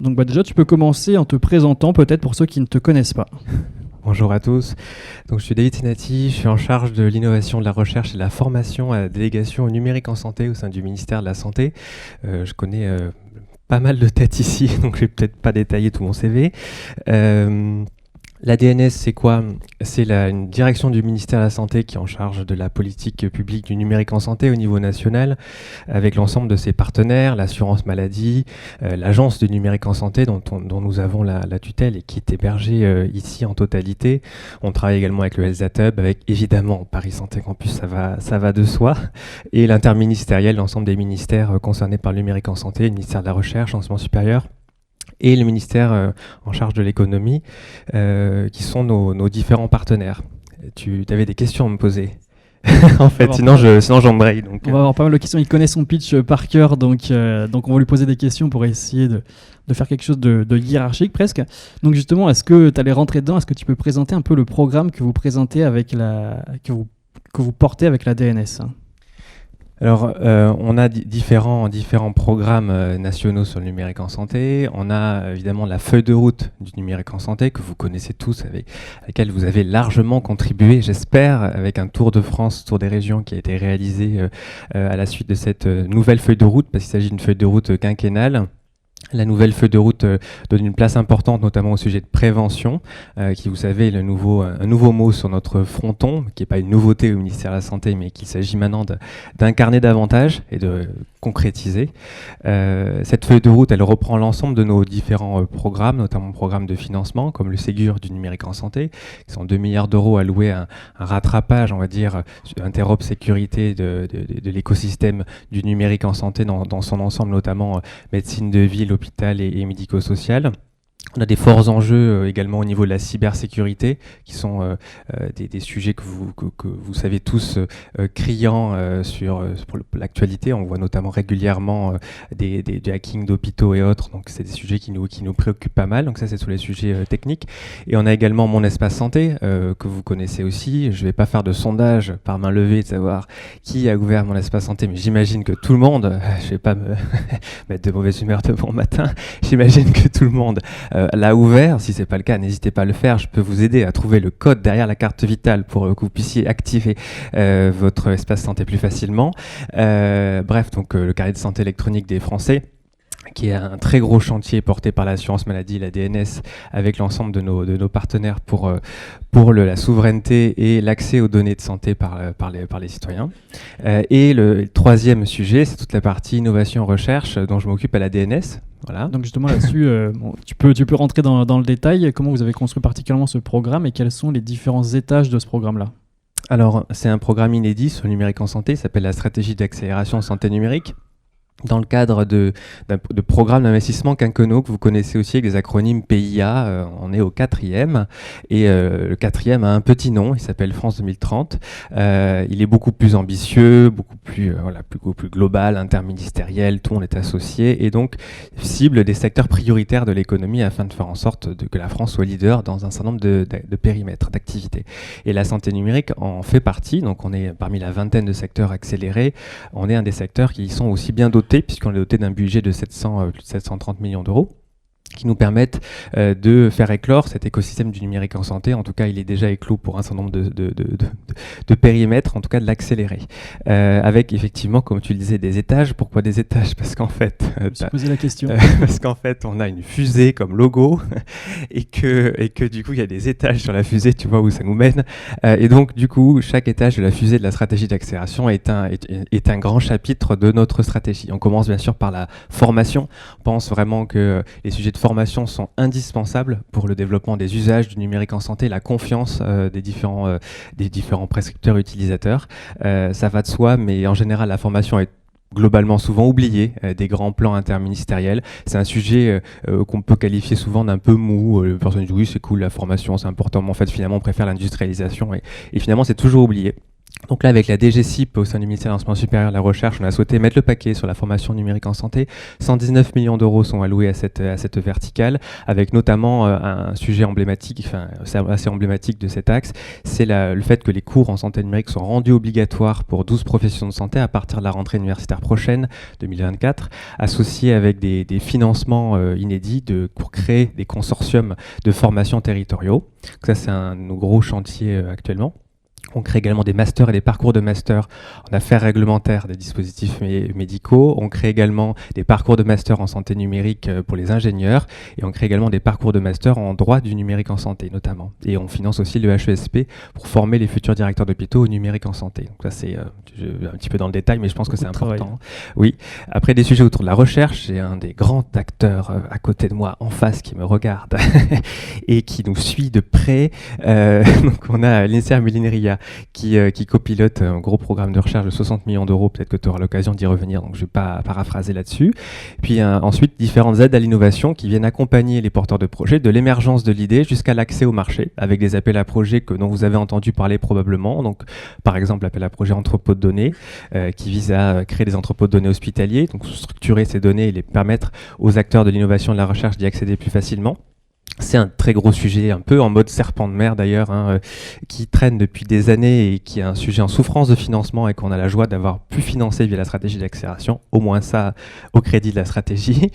Donc déjà, tu peux commencer en te présentant peut-être pour ceux qui ne te connaissent pas. Bonjour à tous. Donc, je suis David Sinati, je suis en charge de l'innovation, de la recherche et de la formation à la délégation au numérique en santé au sein du ministère de la Santé. Je connais pas mal de têtes ici, donc je vais peut-être pas détailler tout mon CV. La DNS, c'est quoi? C'est une direction du ministère de la Santé qui est en charge de la politique publique du numérique en santé au niveau national, avec l'ensemble de ses partenaires, l'assurance maladie, l'agence du numérique en santé dont nous avons la tutelle et qui est hébergée ici en totalité. On travaille également avec le Health Hub, avec évidemment Paris Santé Campus, ça va de soi, et l'interministériel, l'ensemble des ministères concernés par le numérique en santé, le ministère de la Recherche, enseignement supérieur, et le ministère en charge de l'économie, qui sont nos différents partenaires. Tu avais des questions à me poser? En fait, sinon j'embraye. Donc, on va avoir pas mal de questions. Il connaît son pitch par cœur, donc on va lui poser des questions pour essayer de faire quelque chose de hiérarchique presque. Donc justement, est-ce que tu allais rentrer dedans? Est-ce que tu peux présenter un peu le programme que vous présentez avec que vous portez avec la DNS? Alors, on a différents programmes nationaux sur le numérique en santé. On a évidemment la feuille de route du numérique en santé que vous connaissez tous, avec laquelle vous avez largement contribué, j'espère, avec un tour de France, tour des régions qui a été réalisé à la suite de cette nouvelle feuille de route, parce qu'il s'agit d'une feuille de route quinquennale. La nouvelle feuille de route donne une place importante notamment au sujet de prévention, qui, vous savez, est un nouveau mot sur notre fronton, qui n'est pas une nouveauté au ministère de la Santé, mais qu'il s'agit maintenant d'incarner davantage et de concrétiser. Cette feuille de route, elle reprend l'ensemble de nos différents programmes, notamment programmes de financement, comme le Ségur du numérique en santé, qui sont 2 milliards d'euros alloués à un rattrapage, on va dire, interop sécurité de l'écosystème du numérique en santé dans son ensemble, notamment médecine de ville, hôpital et médico-social. On a des forts enjeux également au niveau de la cybersécurité, qui sont des sujets que vous savez tous criants pour l'actualité. On voit notamment régulièrement des hackings d'hôpitaux et autres, donc c'est des sujets qui nous préoccupent pas mal. Donc ça, c'est sur les sujets techniques. Et on a également Mon Espace Santé, que vous connaissez aussi. Je ne vais pas faire de sondage par main levée de savoir qui a ouvert Mon Espace Santé, mais j'imagine que tout le monde, je ne vais pas me mettre de mauvaise humeur de bon matin, j'imagine que tout le monde l'a ouvert. Si ce n'est pas le cas, n'hésitez pas à le faire. Je peux vous aider à trouver le code derrière la carte vitale pour que vous puissiez activer votre espace santé plus facilement. Bref, donc le carnet de santé électronique des Français, qui est un très gros chantier porté par l'assurance maladie, la DNS, avec l'ensemble de nos partenaires pour la souveraineté et l'accès aux données de santé par les citoyens. Et le troisième sujet, c'est toute la partie innovation-recherche dont je m'occupe à la DNS. Voilà. Donc justement là-dessus, tu peux rentrer dans le détail. Comment vous avez construit particulièrement ce programme et quels sont les différents étages de ce programme-là? Alors, c'est un programme inédit sur le numérique en santé, ça s'appelle la stratégie d'accélération santé numérique, dans le cadre de programmes d'investissement quinquennaux que vous connaissez aussi avec des acronymes PIA. On est au 4e, et le 4e a un petit nom, il s'appelle France 2030. Il est beaucoup plus ambitieux, beaucoup plus global, interministériel, tout on est associé, et donc cible des secteurs prioritaires de l'économie afin de faire en sorte que la France soit leader dans un certain nombre de périmètres, d'activités. Et la santé numérique en fait partie, donc on est parmi la vingtaine de secteurs accélérés, on est un des secteurs qui sont aussi bien dotés, puisqu'on est doté d'un budget de plus de 730 millions d'euros, qui nous permettent de faire éclore cet écosystème du numérique en santé. En tout cas, il est déjà éclos pour un certain nombre de périmètres, en tout cas de l'accélérer. Avec effectivement, comme tu le disais, des étages. Pourquoi des étages? Parce qu'en fait, je me suis posé la question. Parce qu'en fait, on a une fusée comme logo et que du coup, il y a des étages sur la fusée, tu vois où ça nous mène. Et donc, du coup, chaque étage de la fusée de la stratégie d'accélération est un grand chapitre de notre stratégie. On commence bien sûr par la formation. On pense vraiment que les sujets de formation sont indispensables pour le développement des usages du numérique en santé, la confiance des différents prescripteurs utilisateurs. Ça va de soi, mais en général, la formation est globalement souvent oublié des grands plans interministériels. C'est un sujet qu'on peut qualifier souvent d'un peu mou. Les personnes disent oui, c'est cool, la formation, c'est important, mais en fait, finalement, on préfère l'industrialisation et finalement, c'est toujours oublié. Donc là, avec la DGCIP au sein du ministère de l'Enseignement supérieur et de la Recherche, on a souhaité mettre le paquet sur la formation numérique en santé. 119 millions d'euros sont alloués à cette verticale, avec notamment un sujet emblématique, enfin assez emblématique de cet axe, c'est le fait que les cours en santé numérique sont rendus obligatoires pour 12 professions de santé à partir de la rentrée universitaire prochaine, 2024, associés avec des financements inédits pour créer des consortiums de formation territoriaux. Donc ça, c'est un de nos gros chantiers actuellement. On crée également des masters et des parcours de master en affaires réglementaires des dispositifs médicaux. On crée également des parcours de master en santé numérique pour les ingénieurs. Et on crée également des parcours de master en droit du numérique en santé, notamment. Et on finance aussi le HESP pour former les futurs directeurs d'hôpitaux au numérique en santé. Donc ça, c'est un petit peu dans le détail, mais je pense que c'est important. Oui. Après, des sujets autour de la recherche, j'ai un des grands acteurs à côté de moi, en face, qui me regarde et qui nous suit de près. Donc on a l'INSERM Milineria qui copilote un gros programme de recherche de 60 millions d'euros. Peut-être que tu auras l'occasion d'y revenir, donc je ne vais pas paraphraser là-dessus. Puis ensuite, différentes aides à l'innovation qui viennent accompagner les porteurs de projets de l'émergence de l'idée jusqu'à l'accès au marché, avec des appels à projets dont vous avez entendu parler probablement. Donc, par exemple, l'appel à projet entrepôt de données qui vise à créer des entrepôts de données hospitaliers, donc structurer ces données et les permettre aux acteurs de l'innovation et de la recherche d'y accéder plus facilement. C'est un très gros sujet, un peu en mode serpent de mer d'ailleurs, qui traîne depuis des années et qui est un sujet en souffrance de financement et qu'on a la joie d'avoir pu financer via la stratégie d'accélération, au moins ça au crédit de la stratégie,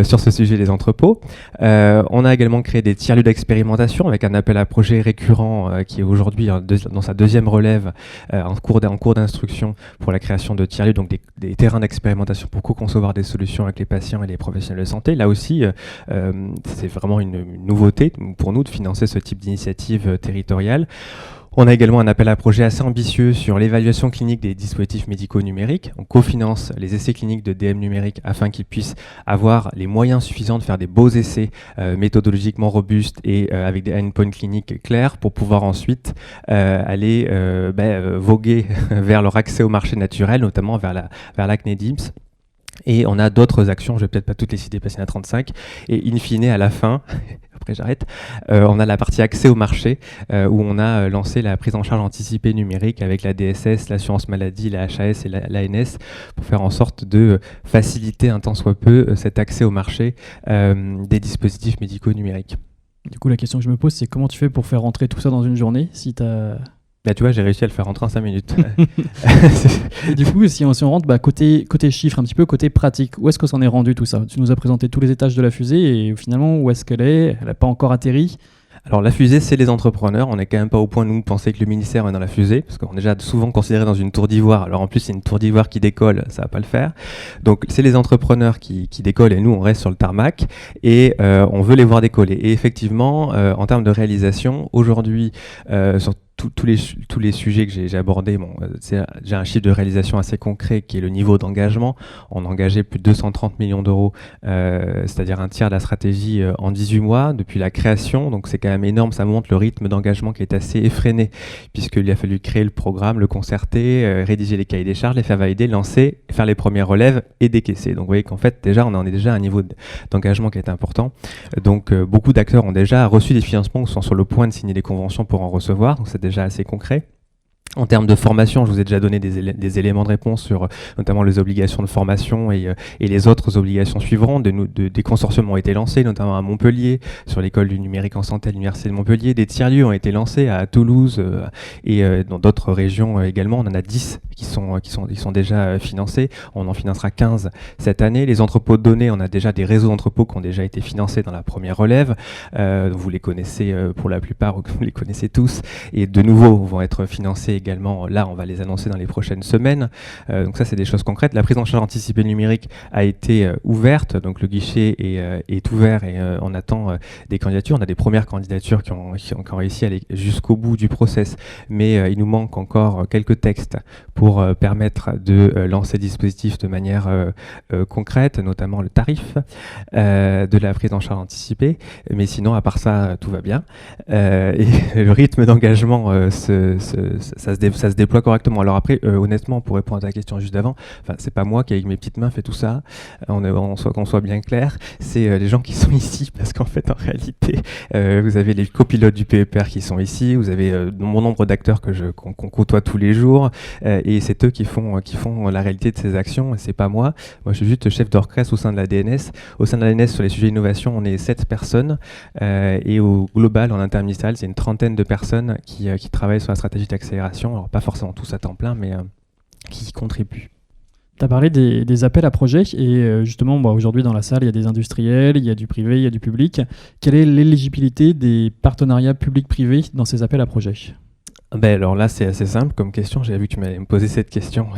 sur ce sujet des entrepôts. On a également créé des tiers-lieux d'expérimentation avec un appel à projet récurrent qui est aujourd'hui dans sa deuxième relève en cours d'instruction pour la création de tiers-lieux, donc des terrains d'expérimentation pour co-concevoir des solutions avec les patients et les professionnels de santé. Là aussi, c'est vraiment une nouveauté pour nous de financer ce type d'initiative territoriale. On a également un appel à projet assez ambitieux sur l'évaluation clinique des dispositifs médicaux numériques. On cofinance les essais cliniques de DM numérique afin qu'ils puissent avoir les moyens suffisants de faire des beaux essais méthodologiquement robustes et avec des endpoints cliniques clairs pour pouvoir ensuite aller voguer vers leur accès au marché naturel, notamment vers l'acné DIMS. Et on a d'autres actions, je ne vais peut-être pas toutes les citer parce qu'il y en a 35. Et in fine, à la fin, après j'arrête, on a la partie accès au marché où on a lancé la prise en charge anticipée numérique avec la DSS, l'assurance maladie, la HAS et l'ANS pour faire en sorte de faciliter un tant soit peu cet accès au marché des dispositifs médicaux numériques. Du coup, la question que je me pose, c'est comment tu fais pour faire rentrer tout ça dans une journée si tu as... Là, tu vois, j'ai réussi à le faire rentrer en 5 minutes. Et du coup, si on rentre côté chiffres, un petit peu côté pratique, où est-ce que s'en est rendu tout ça ? Tu nous as présenté tous les étages de la fusée et finalement, où est-ce qu'elle est ? Elle n'a pas encore atterri ? Alors la fusée, c'est les entrepreneurs. On n'est quand même pas au point, nous, de penser que le ministère est dans la fusée, parce qu'on est déjà souvent considéré dans une tour d'ivoire. Alors en plus, c'est une tour d'ivoire qui décolle, ça va pas le faire. Donc c'est les entrepreneurs qui décollent et nous, on reste sur le tarmac et on veut les voir décoller. Et effectivement, en termes de réalisation, aujourd'hui, sur tous les sujets que j'ai abordés, j'ai un chiffre de réalisation assez concret qui est le niveau d'engagement. On a engagé plus de 230 millions d'euros, c'est-à-dire un tiers de la stratégie en 18 mois depuis la création. Donc c'est quand même énorme, ça montre le rythme d'engagement qui est assez effréné puisqu'il a fallu créer le programme, le concerter, rédiger les cahiers des charges, les faire valider, lancer, faire les premières relèves et décaisser. Donc vous voyez qu'en fait déjà on en est déjà à un niveau d'engagement qui est important. Donc beaucoup d'acteurs ont déjà reçu des financements ou sont sur le point de signer des conventions pour en recevoir. Donc c'est déjà assez concret. En termes de formation, je vous ai déjà donné des éléments de réponse sur notamment les obligations de formation et les autres obligations suivantes. Des consortiums ont été lancés, notamment à Montpellier, sur l'école du numérique en santé à l'université de Montpellier. Des tiers-lieux ont été lancés à Toulouse et dans d'autres régions également. On en a 10 qui sont déjà financés. On en financera 15 cette année. Les entrepôts de données, on a déjà des réseaux d'entrepôts qui ont déjà été financés dans la première relève. Vous les connaissez pour la plupart, ou vous les connaissez tous. Et de nouveau, vont être financés également, là on va les annoncer dans les prochaines semaines, donc ça c'est des choses concrètes. La prise en charge anticipée numérique a été ouverte, donc le guichet est ouvert et on attend des candidatures. On a des premières candidatures qui ont réussi à aller jusqu'au bout du process, mais il nous manque encore quelques textes pour permettre de lancer le dispositif de manière concrète, notamment le tarif de la prise en charge anticipée, mais sinon à part ça tout va bien et le rythme d'engagement ça ça se déploie correctement. Alors après, honnêtement, pour répondre à ta question juste d'avant, c'est pas moi qui avec mes petites mains fait tout ça. Qu'on soit bien clair, c'est les gens qui sont ici, parce qu'en fait, en réalité, vous avez les copilotes du PEPR qui sont ici, vous avez bon nombre d'acteurs qu'on côtoie tous les jours, et c'est eux qui font la réalité de ces actions, et c'est pas moi. Moi, je suis juste chef d'orchestre au sein de la DNS. Au sein de la DNS, sur les sujets d'innovation, on est 7 personnes, et au global, en interministériel, c'est une trentaine de personnes qui travaillent sur la stratégie d'accélération. Alors, pas forcément tous à temps plein, mais qui contribuent. Tu as parlé des appels à projets et justement, aujourd'hui dans la salle, il y a des industriels, il y a du privé, il y a du public. Quelle est l'éligibilité des partenariats publics-privés dans ces appels à projets ? Alors là, c'est assez simple comme question. J'avais vu que tu m'allais me poser cette question.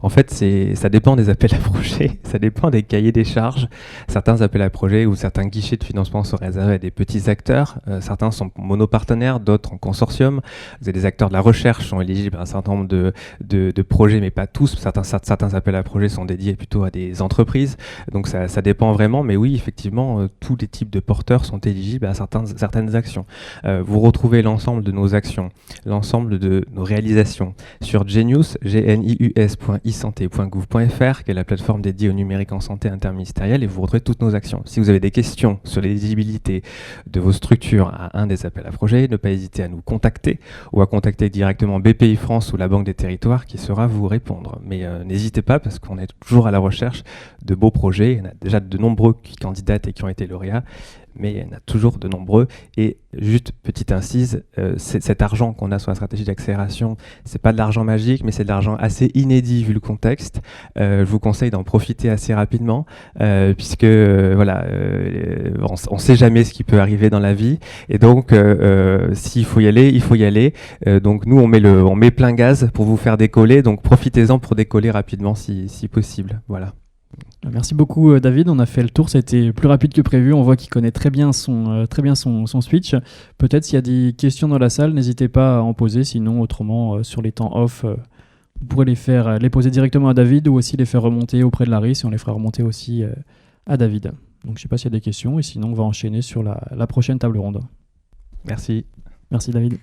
En fait, ça dépend des appels à projets, ça dépend des cahiers des charges. Certains appels à projets ou certains guichets de financement sont réservés à des petits acteurs. Certains sont monopartenaires, d'autres en consortium. Vous avez des acteurs de la recherche qui sont éligibles à un certain nombre de projets, mais pas tous. Certains appels à projets sont dédiés plutôt à des entreprises. Donc ça dépend vraiment. Mais oui, effectivement, tous les types de porteurs sont éligibles à certaines actions. Vous retrouvez l'ensemble de nos actions, l'ensemble de nos réalisations sur Genius, genius.isanté.gouv.fr, qui est la plateforme dédiée au numérique en santé interministérielle, et vous retrouvez toutes nos actions. Si vous avez des questions sur l'éligibilité de vos structures à un des appels à projets, ne pas hésiter à nous contacter ou à contacter directement BPI France ou la Banque des Territoires qui saura vous répondre. Mais n'hésitez pas, parce qu'on est toujours à la recherche de beaux projets. Il y en a déjà de nombreux qui candidatent et qui ont été lauréats, mais il y en a toujours de nombreux. Et juste petite incise, cet argent qu'on a sur la stratégie d'accélération, c'est pas de l'argent magique, mais c'est de l'argent assez inédit vu le contexte. Je vous conseille d'en profiter assez rapidement, puisque on sait jamais ce qui peut arriver dans la vie, et donc s'il faut y aller, il faut y aller. Donc nous, on met plein gaz pour vous faire décoller, donc profitez-en pour décoller rapidement si possible. Voilà. Merci beaucoup David, on a fait le tour, c'était plus rapide que prévu, on voit qu'il connaît très bien son switch. Peut-être s'il y a des questions dans la salle, n'hésitez pas à en poser, sinon autrement sur les temps off, vous pourrez les poser directement à David ou aussi les faire remonter auprès de Larry, et on les fera remonter aussi à David. Donc je ne sais pas s'il y a des questions, et sinon on va enchaîner sur la prochaine table ronde. Merci. Merci David.